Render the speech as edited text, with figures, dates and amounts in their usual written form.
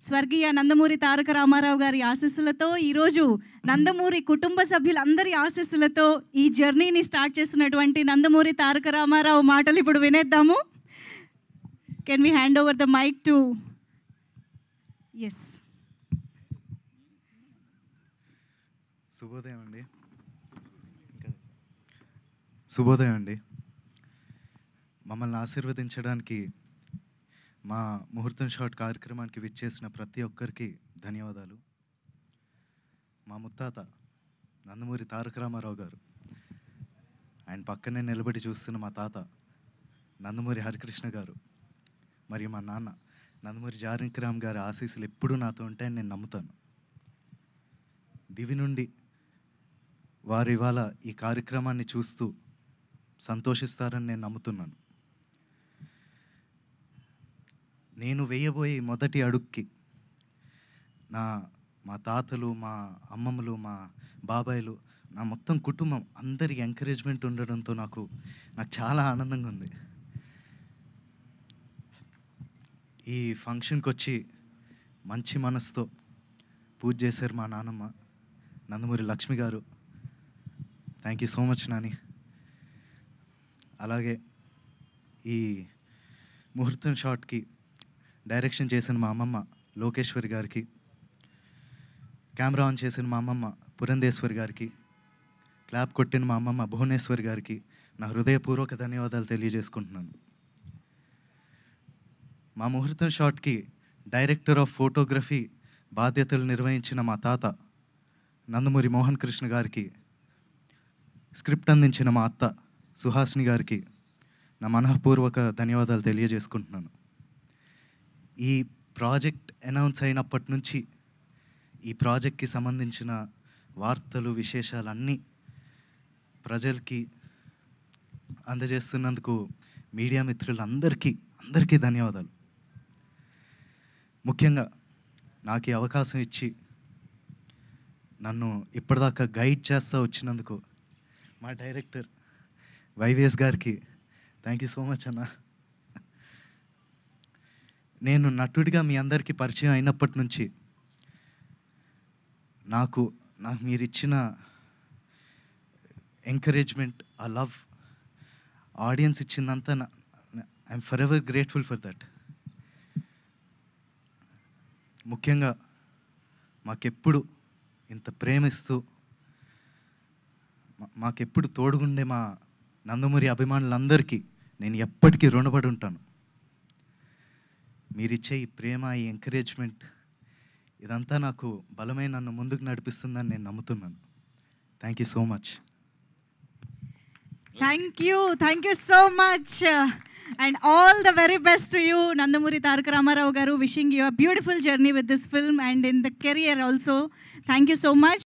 స్వర్గీయ నందమూరి తారక రామారావు గారి ఆశీస్సులతో ఈరోజు నందమూరి కుటుంబ సభ్యులందరి ఆశీస్సులతో ఈ జర్నీని స్టార్ట్ చేస్తున్నటువంటి నందమూరి తారక రామారావు మాటలు ఇప్పుడు వినేద్దాము. Can we hand over the mic to S. శుభోదయం అండి. మమ్మల్ని ఆశీర్వదించడానికి మా ముహూర్తం షాట్ కార్యక్రమానికి విచ్చేసిన ప్రతి ఒక్కరికి ధన్యవాదాలు. మా ముత్తాత నందమూరి తారక రామారావు గారు, ఆయన పక్కనే నిలబడి చూస్తున్న మా తాత నందమూరి హరికృష్ణ గారు, మరియు మా నాన్న నందమూరి జానకిరామ్ గారి ఆశీస్సులు ఎప్పుడూ నాతో ఉంటాయని నేను నమ్ముతాను. దివి నుండి వారు ఇవాళ ఈ కార్యక్రమాన్ని చూస్తూ సంతోషిస్తారని నేను నమ్ముతున్నాను. నేను వేయబోయే మొదటి అడుగుకి మా తాతలు, మా అమ్మమ్మలు, మా బాబాయిలు, నా మొత్తం కుటుంబం అందరి ఎంకరేజ్మెంట్ ఉండడంతో నాకు చాలా ఆనందంగా ఉంది. ఈ ఫంక్షన్కి వచ్చి మంచి మనసుతో పూజ చేశారు మా నాన్నమ్మ నందమూరి లక్ష్మి గారు. Thank you so much Nani. అలాగే ఈ ముహూర్తం షాట్కి డైరెక్షన్ చేసిన మా అమ్మమ్మ లోకేశ్వరి గారికి, కెమెరా ఆన్ చేసిన మా అమ్మమ్మ పురంధేశ్వరి గారికి, క్లాప్ కొట్టిన మా అమ్మమ్మ భువనేశ్వరి గారికి నా హృదయపూర్వక ధన్యవాదాలు తెలియజేసుకుంటున్నాను. మా ముహూర్తం షాట్కి డైరెక్టర్ ఆఫ్ ఫోటోగ్రఫీ బాధ్యతలు నిర్వహించిన మా తాత నందమూరి మోహన్ కృష్ణ గారికి, స్క్రిప్ట్ అందించిన మా అత్త సుహాసిని గారికి నా మనఃపూర్వక ధన్యవాదాలు తెలియజేసుకుంటున్నాను. ఈ ప్రాజెక్ట్ అనౌన్స్ అయినప్పటి నుంచి ఈ ప్రాజెక్ట్కి సంబంధించిన వార్తలు, విశేషాలన్నీ ప్రజలకి అందజేస్తున్నందుకు మీడియా మిత్రులందరికీ ధన్యవాదాలు. ముఖ్యంగా నాకు ఈ అవకాశం ఇచ్చి నన్ను ఇప్పటిదాకా గైడ్ చేస్తూ వచ్చినందుకు మా డైరెక్టర్ వైవిఎస్ గారికి థ్యాంక్ యూ సో మచ్ అన్న. నేను నటుడిగా మీ అందరికీ పరిచయం అయినప్పటి నుంచి నాకు మీరు ఇచ్చిన ఎంకరేజ్మెంట్, ఆ లవ్, ఆడియన్స్ ఇచ్చిందంతా I'm forever grateful for that. ముఖ్యంగా మాకెప్పుడు ఇంత ప్రేమిస్తూ మాకెప్పుడు తోడుగుండే మా నందమూరి అభిమానులందరికీ నేను ఎప్పటికీ రుణపడి ఉంటాను. మీరిచ్చే ఈ ప్రేమ, ఈ ఎంకరేజ్మెంట్ ఇదంతా నాకు బలమై నన్ను ముందుకు నడిపిస్తుందని నేను నమ్ముతున్నాను. Thank you so much. Thank you so much and all the very best to you Nandamuri Taraka Ramarao garu. Wishing you a beautiful journey with this film and in the career also. Thank you so much.